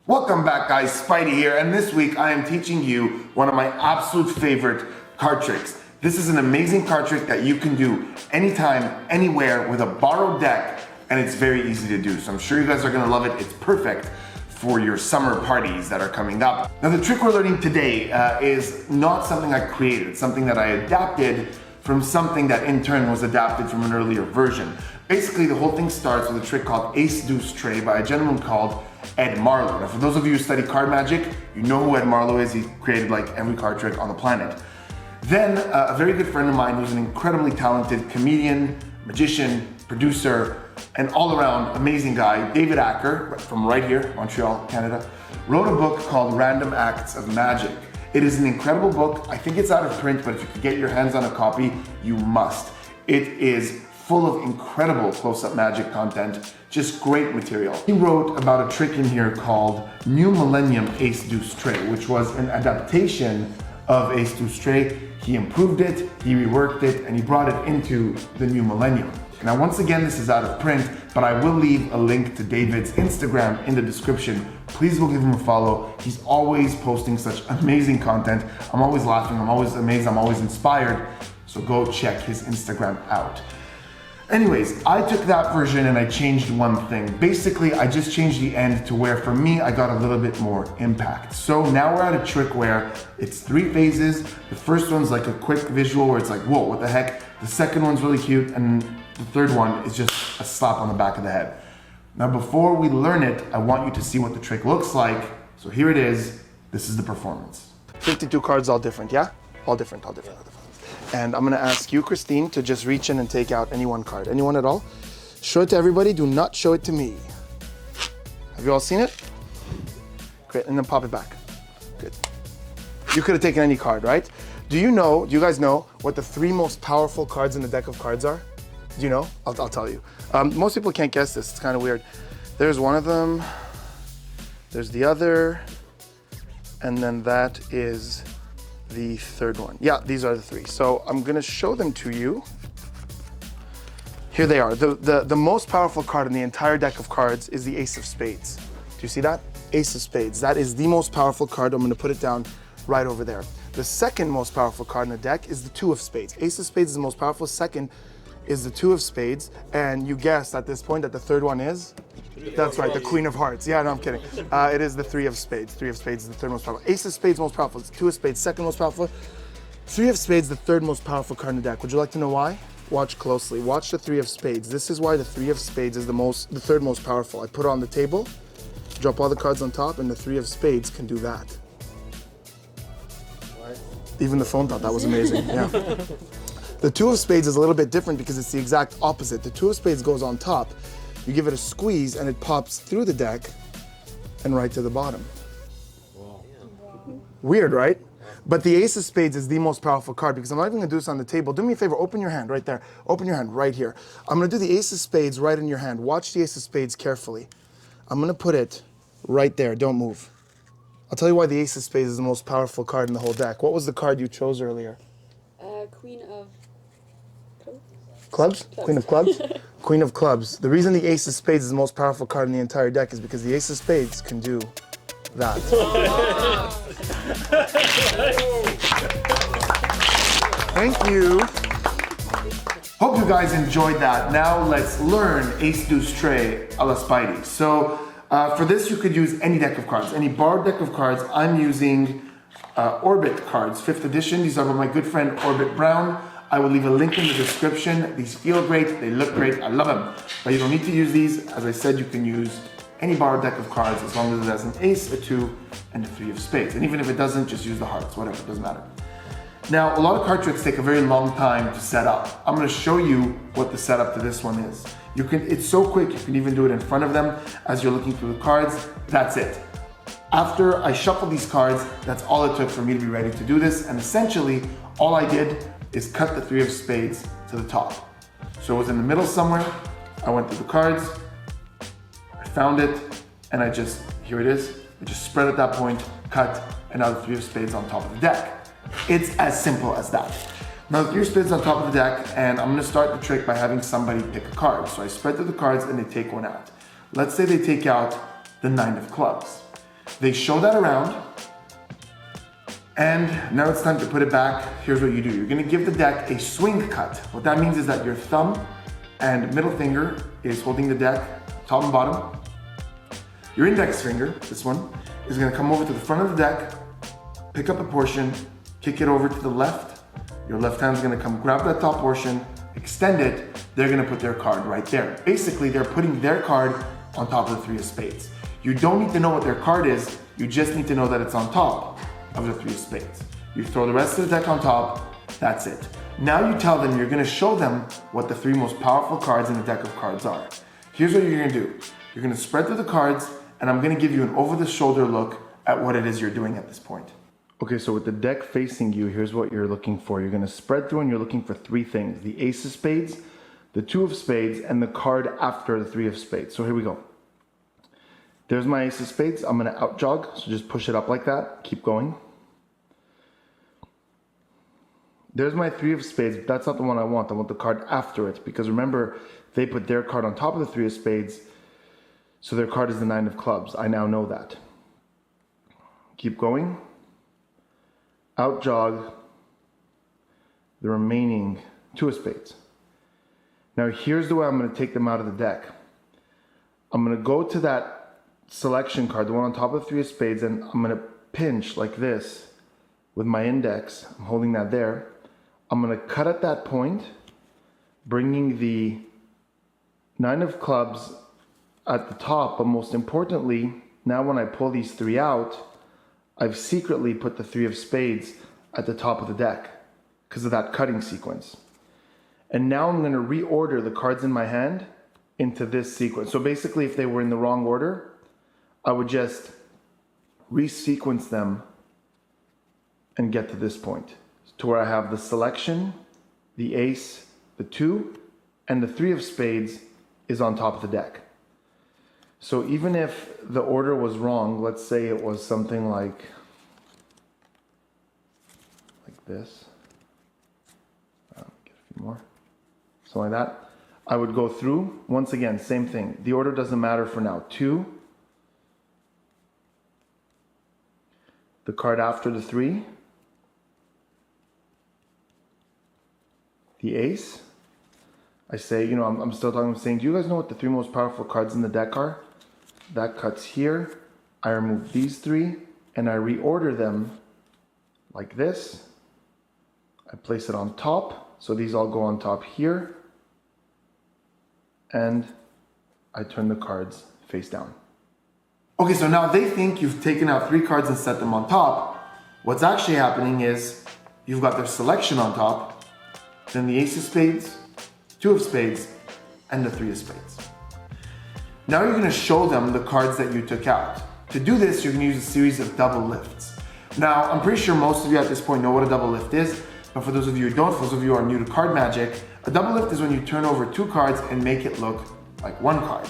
Welcome back, guys. Spidey here, and this week I am teaching you one of my absolute favorite card tricks. This is an amazing card trick that you can do anytime, anywhere with a borrowed deck, and it's very easy to do. So I'm sure you guys are gonna love it. It's perfect for your summer parties that are coming up. Now the trick we're learning today is not something I created. It's something that I adapted from something that in turn was adapted from an earlier version. Basically, the whole thing starts with a trick called Ace Deuce Tray by a gentleman called Ed Marlowe. Now for those of you who study card magic, you know who Ed Marlowe is. He created like every card trick on the planet. Then a very good friend of mine who's an incredibly talented comedian, magician, producer, and all around amazing guy, David Acker, from right here, Montreal, Canada, wrote a book called Random Acts of Magic. It is an incredible book. I think it's out of print, but if you can get your hands on a copy, you must. It is full of incredible close-up magic content, just great material. He wrote about a trick in here called New Millennium Ace Deuce Tray, which was an adaptation of Ace Deuce Tray. He improved it, he reworked it, and he brought it into the new millennium. Now, once again, this is out of print, but I will leave a link to David's Instagram in the description. Please go give him a follow. He's always posting such amazing content. I'm always laughing, I'm always amazed, I'm always inspired. So go check his Instagram out. Anyways, I took that version and I changed one thing. Basically, I just changed the end to where, for me, I got a little bit more impact. So now we're at a trick where it's 3 phases. The first one's like a quick visual where it's like, whoa, what the heck? The second one's really cute, and the third one is just a slap on the back of the head. Now, before we learn it, I want you to see what the trick looks like. So here it is. This is the performance. 52 cards, all different, yeah? All different. And I'm gonna ask you, Christine, to just reach in and take out any one card. Anyone at all? Show it to everybody, do not show it to me. Have you all seen it? Great, and then pop it back. Good. You could have taken any card, right? Do you guys know what the 3 most powerful cards in the deck of cards are? Do you know? I'll tell you. Most people can't guess this, it's kind of weird. There's one of them, there's the other, and then that is the third one. Yeah, these are the 3. So I'm gonna show them to you. Here they are. The most powerful card in the entire deck of cards is the Ace of Spades. Do you see that? Ace of Spades. That is the most powerful card. I'm gonna put it down right over there. The second most powerful card in the deck is the 2 of Spades. Ace of Spades is the most powerful. Second is the 2 of Spades. And you guessed at this point that the third one is? That's right, the Queen of Hearts. Yeah, no, I'm kidding. It is the 3 of Spades. 3 of Spades is the third most powerful. Ace of Spades most powerful. 2 of Spades second most powerful. 3 of Spades the third most powerful card in the deck. Would you like to know why? Watch closely. Watch the 3 of Spades. This is why the 3 of Spades is the third most powerful. I put it on the table, drop all the cards on top, and the 3 of Spades can do that. What? Even the phone thought that was amazing. Yeah. The 2 of Spades is a little bit different because it's the exact opposite. The 2 of Spades goes on top. You give it a squeeze and it pops through the deck and right to the bottom. Wow. Weird, right? But the Ace of Spades is the most powerful card because I'm not even gonna do this on the table. Do me a favor, open your hand right there. Open your hand right here. I'm gonna do the Ace of Spades right in your hand. Watch the Ace of Spades carefully. I'm gonna put it right there, don't move. I'll tell you why the Ace of Spades is the most powerful card in the whole deck. What was the card you chose earlier? Queen of Clubs? Queen of Clubs? Queen of Clubs. The reason the Ace of Spades is the most powerful card in the entire deck is because the Ace of Spades can do that. Thank you. Hope you guys enjoyed that. Now let's learn Ace Deuce Tray a la Spidey. So for this you could use any deck of cards, any borrowed deck of cards. I'm using Orbit cards, 5th edition. These are by my good friend Orbit Brown. I will leave a link in the description. These feel great, they look great, I love them. But you don't need to use these. As I said, you can use any borrowed deck of cards as long as it has an ace, a 2, and a 3 of spades. And even if it doesn't, just use the hearts, whatever, it doesn't matter. Now, a lot of card tricks take a very long time to set up. I'm gonna show you what the setup to this one is. It's so quick, you can even do it in front of them as you're looking through the cards. That's it. After I shuffle these cards, that's all it took for me to be ready to do this. And essentially, all I did is cut the 3 of Spades to the top. So it was in the middle somewhere. I went through the cards, I found it, and here it is. I just spread at that point, cut, and now the 3 of Spades on top of the deck. It's as simple as that. Now the 3 of Spades on top of the deck, and I'm gonna start the trick by having somebody pick a card. So I spread through the cards and they take one out. Let's say they take out the 9 of Clubs. They show that around. And now it's time to put it back. Here's what you do. You're gonna give the deck a swing cut. What that means is that your thumb and middle finger is holding the deck, top and bottom. Your index finger, this one, is gonna come over to the front of the deck, pick up a portion, kick it over to the left. Your left hand's gonna come grab that top portion, extend it, they're gonna put their card right there. Basically, they're putting their card on top of the 3 of spades. You don't need to know what their card is, you just need to know that it's on top of the 3 of spades. You throw the rest of the deck on top, that's it. Now you tell them you're gonna show them what the 3 most powerful cards in the deck of cards are. Here's what you're gonna do. You're gonna spread through the cards, and I'm gonna give you an over-the-shoulder look at what it is you're doing at this point. Okay, so with the deck facing you, here's what you're looking for. You're gonna spread through and you're looking for 3 things. The ace of spades, the 2 of spades, and the card after the 3 of spades. So here we go. There's my ace of spades. I'm gonna out jog, so just push it up like that. Keep going. There's my 3 of spades, but that's not the one I want. I want the card after it, because remember, they put their card on top of the 3 of spades, so their card is the 9 of clubs. I now know that. Keep going. Out jog the remaining 2 of spades. Now here's the way I'm gonna take them out of the deck. I'm gonna go to that selection card, the one on top of the 3 of spades, and I'm gonna pinch like this with my index. I'm holding that there. I'm gonna cut at that point, bringing the 9 of clubs at the top, but most importantly, now when I pull these 3 out, I've secretly put the 3 of spades at the top of the deck because of that cutting sequence. And now I'm gonna reorder the cards in my hand into this sequence. So basically, if they were in the wrong order, I would just resequence them and get to this point, to where I have the selection, the ace, the 2, and the 3 of spades is on top of the deck. So even if the order was wrong, let's say it was something like this, get a few more, something like that, I would go through, once again, same thing. The order doesn't matter for now. 2, the card after the 3, the ace. I say, I'm still talking, I'm saying, do you guys know what the 3 most powerful cards in the deck are? That cuts here. I remove these 3 and I reorder them like this. I place it on top, so these all go on top here. And I turn the cards face down. Okay, so now they think you've taken out 3 cards and set them on top. What's actually happening is you've got their selection on top, then the ace of spades, 2 of spades, and the 3 of spades. Now you're gonna show them the cards that you took out. To do this, you're gonna use a series of double lifts. Now, I'm pretty sure most of you at this point know what a double lift is, but for those of you who don't, for those of you who are new to card magic, a double lift is when you turn over 2 cards and make it look like 1 card.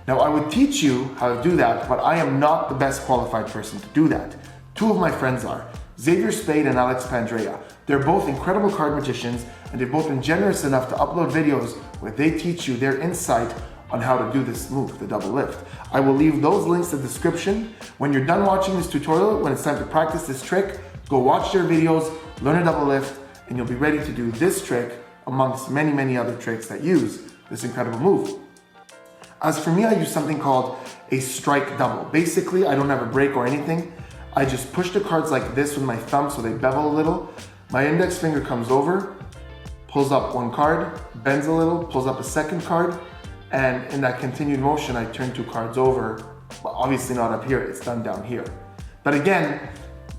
Now, I would teach you how to do that, but I am not the best qualified person to do that. 2 of my friends are, Xavier Spade and Alex Pandrea. They're both incredible card magicians, and they've both been generous enough to upload videos where they teach you their insight on how to do this move, the double lift. I will leave those links in the description. When you're done watching this tutorial, when it's time to practice this trick, go watch their videos, learn a double lift, and you'll be ready to do this trick amongst many, many other tricks that use this incredible move. As for me, I use something called a strike double. Basically, I don't have a break or anything. I just push the cards like this with my thumb so they bevel a little. My index finger comes over, pulls up 1 card, bends a little, pulls up a 2nd card, and in that continued motion, I turn 2 cards over. Well, obviously not up here, it's done down here. But again,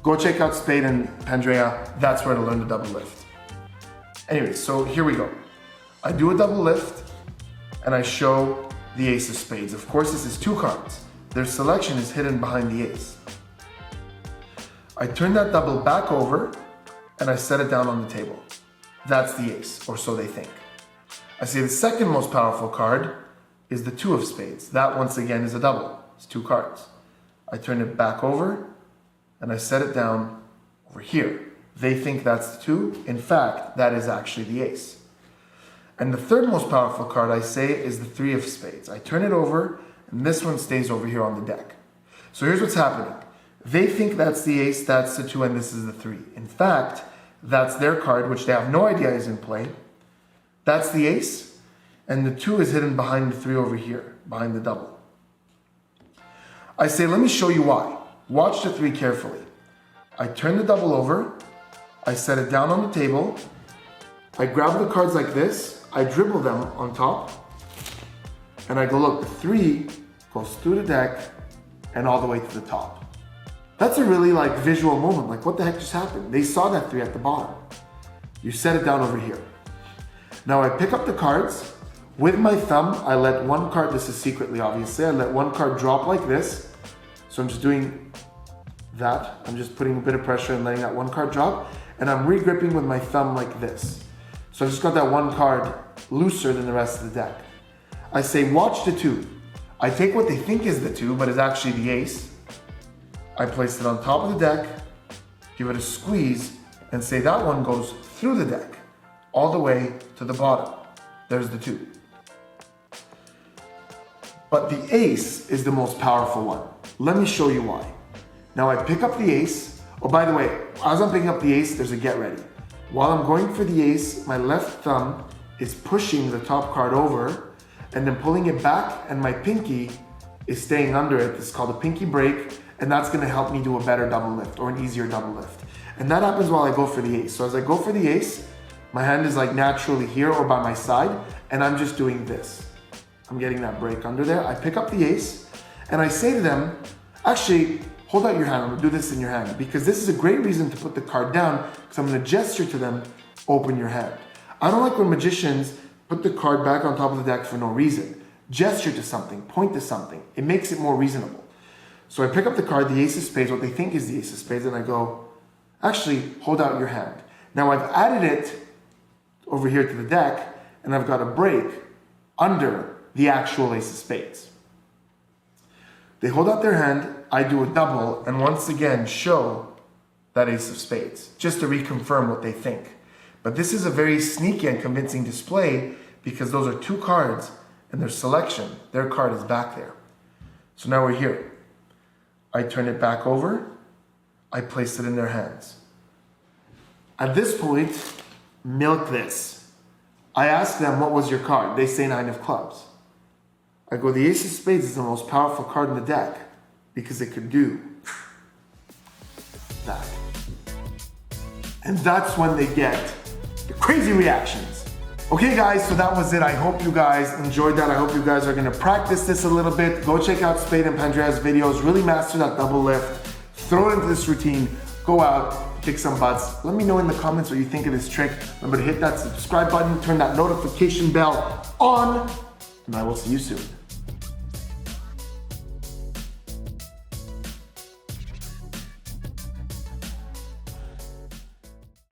go check out Spade and Pandrea, that's where to learn the double lift. Anyway, so here we go. I do a double lift, and I show the ace of spades. Of course, this is 2 cards. Their selection is hidden behind the ace. I turn that double back over, and I set it down on the table. That's the ace, or so they think. I say the second most powerful card is the 2 of spades. That once again is a double, it's 2 cards. I turn it back over and I set it down over here. They think that's the 2. In fact, that is actually the ace. And the third most powerful card I say is the 3 of spades. I turn it over and this one stays over here on the deck. So here's what's happening. They think that's the ace, that's the 2, and this is the 3. In fact, that's their card, which they have no idea is in play. That's the ace, and the 2 is hidden behind the 3 over here, behind the double. I say, let me show you why. Watch the 3 carefully. I turn the double over, I set it down on the table, I grab the cards like this, I dribble them on top, and I go, look, the 3 goes through the deck and all the way to the top. That's a really visual moment, what the heck just happened? They saw that 3 at the bottom. You set it down over here. Now I pick up the cards, with my thumb, I let one card, this is secretly obviously, I let one card drop like this. So I'm just doing that. I'm just putting a bit of pressure and letting that one card drop. And I'm re-gripping with my thumb like this. So I just got that one card looser than the rest of the deck. I say, watch the 2. I take what they think is the 2, but is actually the ace. I place it on top of the deck, give it a squeeze, and say that one goes through the deck, all the way to the bottom. There's the 2. But the ace is the most powerful one. Let me show you why. Now I pick up the ace. Oh, by the way, as I'm picking up the ace, there's a get ready. While I'm going for the ace, my left thumb is pushing the top card over and then pulling it back, and my pinky is staying under it. It's called a pinky break, and that's gonna help me do a better double lift or an easier double lift. And that happens while I go for the ace. So as I go for the ace, my hand is naturally here or by my side, and I'm just doing this. I'm getting that break under there. I pick up the ace, and I say to them, actually, hold out your hand. I'm gonna do this in your hand, because this is a great reason to put the card down, because I'm gonna gesture to them, open your hand. I don't like when magicians put the card back on top of the deck for no reason. Gesture to something, point to something. It makes it more reasonable. So I pick up the card, the ace of spades, what they think is the ace of spades, and I go, actually, hold out your hand. Now I've added it over here to the deck, and I've got a break under the actual ace of spades. They hold out their hand, I do a double, and once again show that ace of spades, just to reconfirm what they think. But this is a very sneaky and convincing display, because those are 2 cards, and their selection, their card is back there. So now we're here. I turn it back over, I place it in their hands. At this point, milk this. I ask them, what was your card? They say 9 of clubs. I go, the ace of spades is the most powerful card in the deck, because it could do that. And that's when they get the crazy reactions. Okay guys, so that was it. I hope you guys enjoyed that. I hope you guys are gonna practice this a little bit. Go check out Spade and Pandrea's videos. Really master that double lift. Throw it into this routine. Go out, kick some butts. Let me know in the comments what you think of this trick. Remember to hit that subscribe button, turn that notification bell on, and I will see you soon.